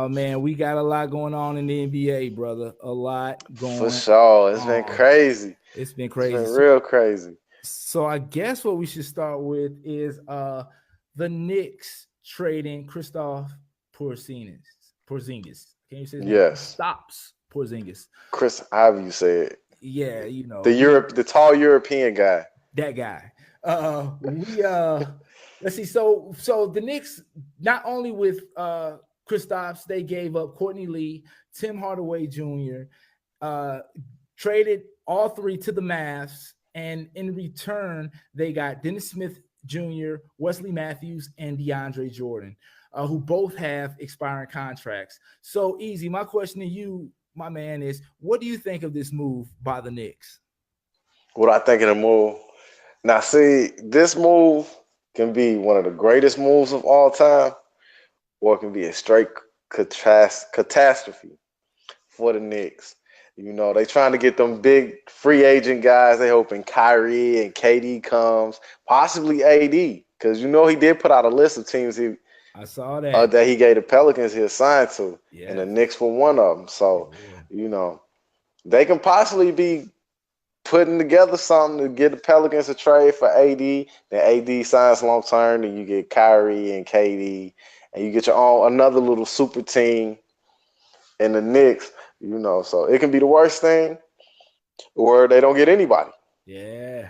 Man, we got a lot going on in the NBA, brother. A lot For going sure. It's been on. crazy. It's been It's crazy. been So, real crazy. so I guess what we should start with is the Knicks trading Christoph Porzingis. Porzingis. Can you say his name? Yes. Stops Porzingis. Chris, however you say it. Yeah, The the tall European guy. that guy. We let's see. So the Knicks, not only with Kristaps, they gave up Courtney Lee, Tim Hardaway Jr., uh, traded all three to the Mavs, and in return, they got Dennis Smith Jr., Wesley Matthews, and DeAndre Jordan, who both have expiring contracts. So Easy, my question to you, my man, is what do you think of this move by the Knicks? What I think of the move. Now, see, this move can be one of the greatest moves of all time, or it can be a straight catastrophe for the Knicks. You know, they trying to get them big free agent guys. They hoping Kyrie and KD comes, possibly AD, because you know he did put out a list of teams I saw that. that he gave the Pelicans he assigned to, and the Yes. Knicks were one of them. So, Yeah. you know, they can possibly be putting together something to get the Pelicans a trade for AD. Then AD signs long term, and you get Kyrie and KD, and you get your own another little super team in the Knicks. You know, so it can be the worst thing, or they don't get anybody. Yeah.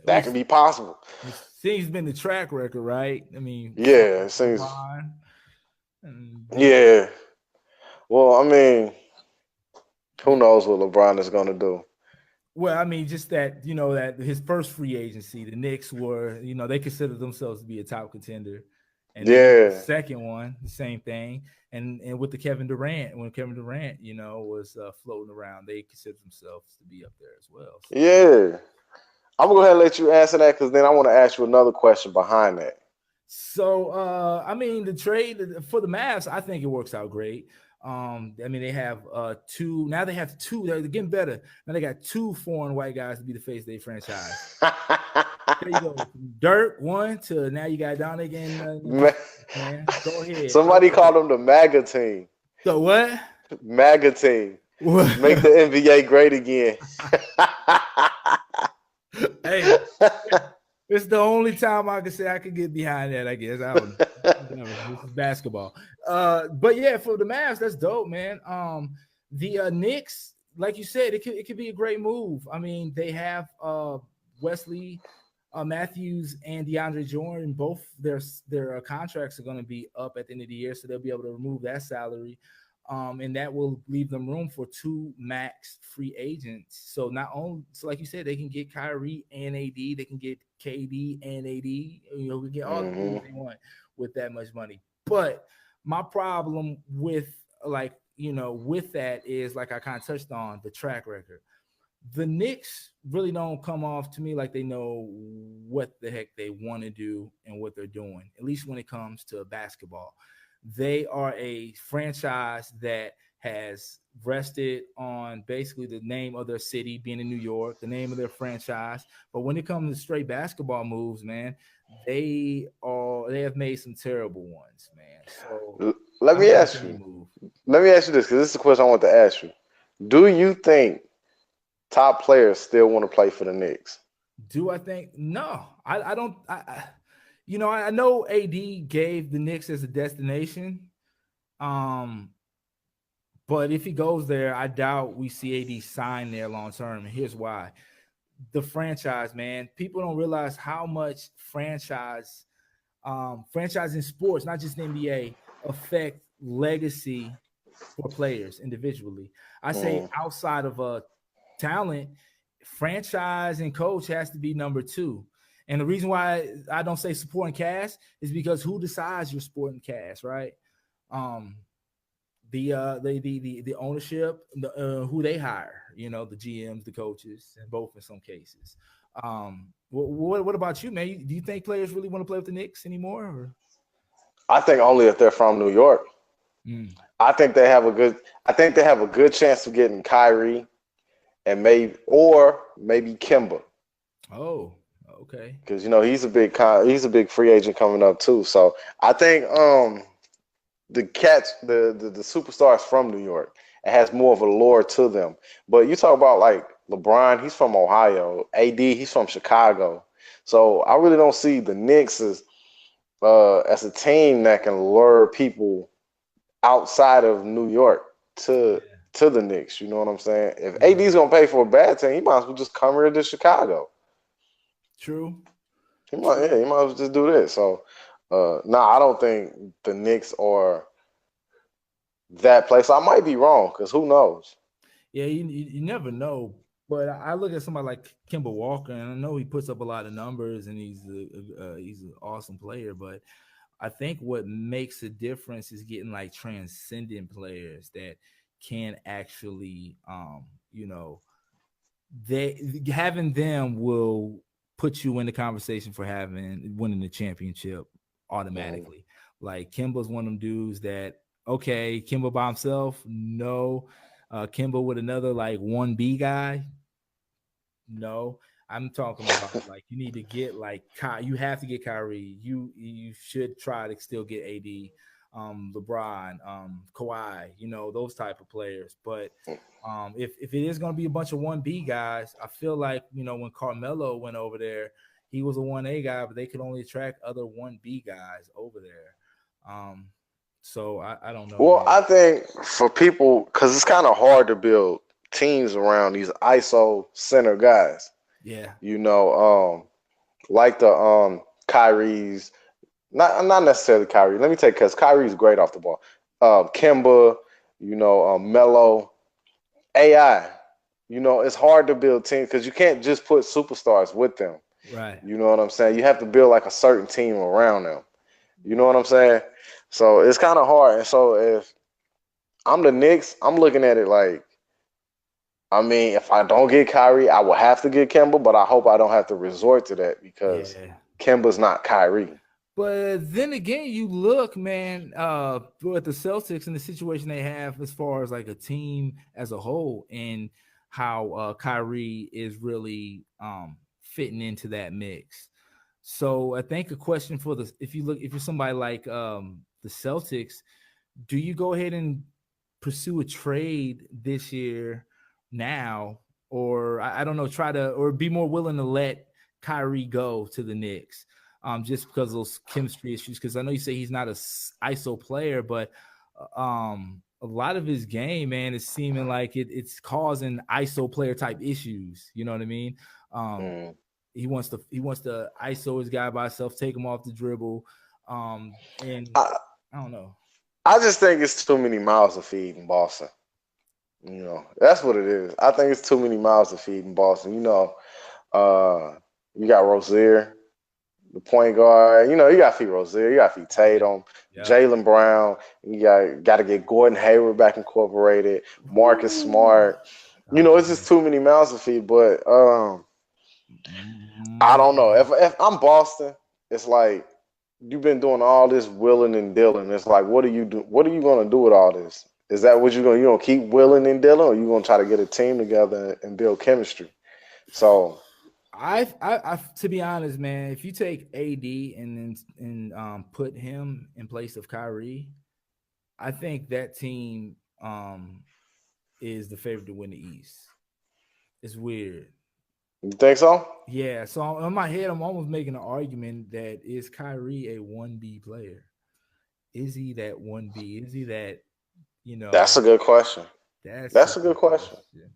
That can be possible. It seems been the track record, right? I mean, Yeah, it seems. LeBron and Yeah. Well, I mean, who knows what LeBron is going to do? well, I mean, just that, that his first free agency, the Knicks were, they considered themselves to be a top contender. And then the Yeah. second one, the same thing. And with the Kevin Durant, when Kevin Durant, was floating around, they considered themselves to be up there as well. So. Yeah. I'm going to go ahead and let you answer that because then I want to ask you another question behind that. So I mean, the trade for the Mavs, I think it works out great. I mean, they have two. Now they have two. They're getting better. Now they got two foreign white guys to be the face of their franchise. There you go. From Dirk one to now you got Dominic and man. Go ahead. Somebody called them the MAGA team. The what? MAGA team. What? Make the NBA great again. Hey, it's the only time I can say I could get behind that. I guess I don't know. This is basketball. But yeah, for the Mavs, that's dope, man. The Knicks, like you said, it could be a great move. I mean, they have Wesley Matthews and DeAndre Jordan. Both their contracts are going to be up at the end of the year, so they'll be able to remove that salary. And that will leave them room for two max free agents. So not only, so like you said, they can get Kyrie and AD, they can get KD and AD. We get all the things they want with that much money. But my problem with with that is like I kind of touched on the track record. The Knicks really don't come off to me like they know what the heck they want to do and what they're doing, at least when it comes to basketball. They are a franchise that has rested on basically the name of their city being in New York, the name of their franchise. But when it comes to straight basketball moves, man, they have made some terrible ones, man. So let I me don't like ask any you. move. Let me ask you this because this is the question I want to ask you. Do you think top players still want to play for the Knicks? Do I think? No, I don't. I know AD gave the Knicks as a destination. But if he goes there, I doubt we see AD sign there long term. And here's why. The franchise, man. People don't realize how much franchise in sports, not just the NBA, affect legacy for players individually. I say outside of talent, franchise and coach has to be number two. And the reason why I don't say supporting cast is because who decides your supporting cast, right? The ownership, who they hire, the GMs, the coaches, and both in some cases. What about you, man? Do you think players really want to play with the Knicks anymore? Or? I think only if they're from New York. I think they have a good chance of getting Kyrie and maybe Kemba. Oh, okay. Because he's a big free agent coming up too. So I think the cats, the superstars from New York. It has more of a lore to them. But you talk about like LeBron, he's from Ohio. AD, he's from Chicago. So I really don't see the Knicks as a team that can lure people outside of New York to Yeah. to the Knicks. You know what I'm saying? If You're AD's right. gonna pay for a bad team, he might as well just come here to Chicago. True. Yeah, True. he might as well just do that. So, no, I don't think the Knicks are that place. I might be wrong because who knows? Yeah, you never know. But I look at somebody like Kemba Walker, and I know he puts up a lot of numbers, and he's an awesome player. But I think what makes a difference is getting like transcendent players that can actually, you know, they having them will put you in the conversation for having winning the championship Mhm. automatically. Like Kimba's one of them dudes that okay, Kimba by himself, no. Kimba with another like 1B guy, no, I'm talking about like you need to get like you have to get Kyrie. You should try to still get AD, LeBron, Kawhi. You know those type of players. But if it is going to be a bunch of 1B guys, I feel like when Carmelo went over there, he was a 1A guy, but they could only attract other 1B guys over there. So I don't know, Well, man. I think for people, because it's kind of hard to build teams around these ISO center guys. Yeah, You know, like the Kyrie's, not necessarily Kyrie. Let me take because Kyrie's great off the ball. Kimba, Melo, AI. It's hard to build teams because you can't just put superstars with them. right. You know what I'm saying? You have to build like a certain team around them. You know what I'm saying? So it's kind of hard. And so if I'm the Knicks, I'm looking at it like, I mean, if I don't get Kyrie, I will have to get Kemba, but I hope I don't have to resort to that because Yeah. Kemba's not Kyrie. But then again, you look, man, at the Celtics and the situation they have as far as like a team as a whole, and how Kyrie is really fitting into that mix. So I think a question for if you're somebody like the Celtics, do you go ahead and pursue a trade this year now, or I don't know, try to or be more willing to let Kyrie go to the Knicks, just because of those chemistry issues? Because I know you say he's not a ISO player, but a lot of his game, man, is seeming like it's causing ISO player type issues. You know what I mean? Um, Mm. he wants to ISO his guy by himself, take him off the dribble, and I, I don't know. I just think it's too many miles to feed in Boston. That's what it is. I think it's too many miles to feed in Boston. Uh, you got Rozier, the point guard. You got to feed Rozier. You got to feed Yeah. Tatum, Yep. Jalen Brown. You got to get Gordon Hayward back incorporated. Marcus Woo. Smart. Oh It's just man. too many mouths to feed. But I don't know. Mm. If I'm Boston, it's like you've been doing all this willing and dealing. It's like, what are you do? What are you gonna do with all this? Is that what you gonna keep willing and dealing, or you gonna try to get a team together and build chemistry? So To be honest, man, if you take AD and put him in place of Kyrie, I think that team is the favorite to win the East. It's weird. you think so? Yeah, so in my head, I'm almost making an argument that is Kyrie a 1B player? Is he that 1B? Is he that, you That's know, a good question. that's the That's a good big question. question.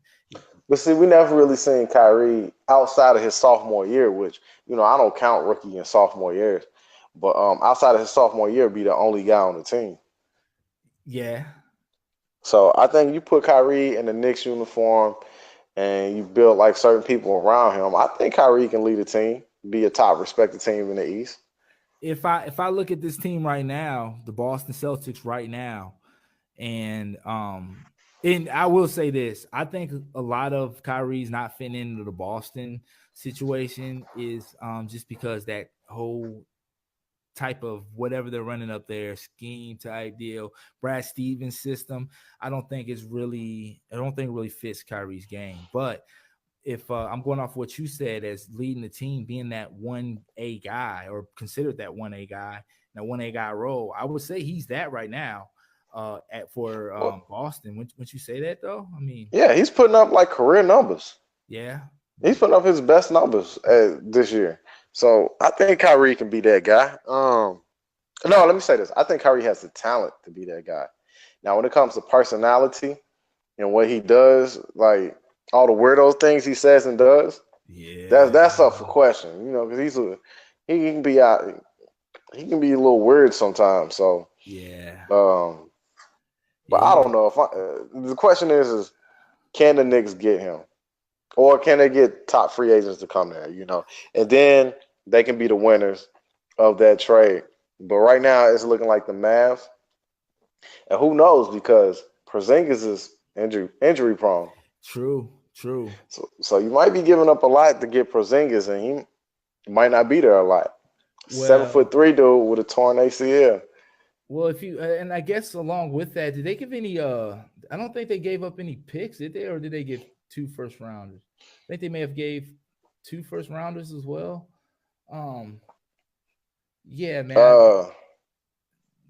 But see, we never really seen Kyrie outside of his sophomore year, which I don't count rookie and sophomore years. But outside of his sophomore year, be the only guy on the team. Yeah. So I think you put Kyrie in the Knicks uniform and you build like certain people around him. I think Kyrie can lead a team, be a top respected team in the East. If I look at this team right now, the Boston Celtics right now, and I will say this, I think a lot of Kyrie's not fitting into the Boston situation is just because that whole type of whatever they're running up there, scheme type deal, Brad Stevens system, I don't think really fits Kyrie's game. But if I'm going off what you said as leading the team, being that 1A guy or considered that 1A guy, Now, when they got rolled, I would say he's that right now. For Boston, wouldn't you say that though? I mean, yeah, he's putting up like career numbers. yeah, He's putting up his best numbers this year. So I think Kyrie can be that guy. No, let me say this. I think Kyrie has the talent to be that guy. Now, when it comes to personality and what he does, like all the weirdo things he says and does, yeah, that's up for question. You know, because he can be out. He can be a little weird sometimes. So yeah, but I don't know if the question is can the Knicks get him, or can they get top free agents to come there? You know, and then they can be the winners of that trade. But right now, it's looking like the Mavs, and who knows because Porzingis is injury prone. true. So you might be giving up a lot to get Porzingis, and he might not be there a lot. Well, 7'3" dude with a torn ACL. Well, if you and I guess along with that, did they give any? I don't think they gave up any picks, did they, or did they give 2 first rounders? I think they may have gave 2 first rounders as well. Yeah, man.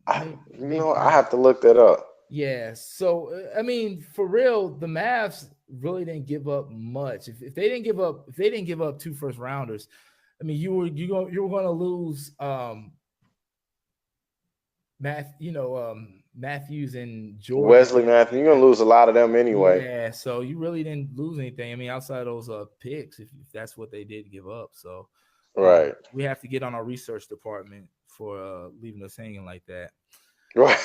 I have to look that up. Yeah. So I mean, for real, the Mavs really didn't give up much. If they didn't give up 2 first rounders, I mean, you were going to lose Matthews and Jordan. Wesley Matthews, you're gonna lose a lot of them anyway. Yeah, so you really didn't lose anything. I mean, outside of those picks, if that's what they did give up. So right, we have to get on our research department for leaving us hanging like that. Right.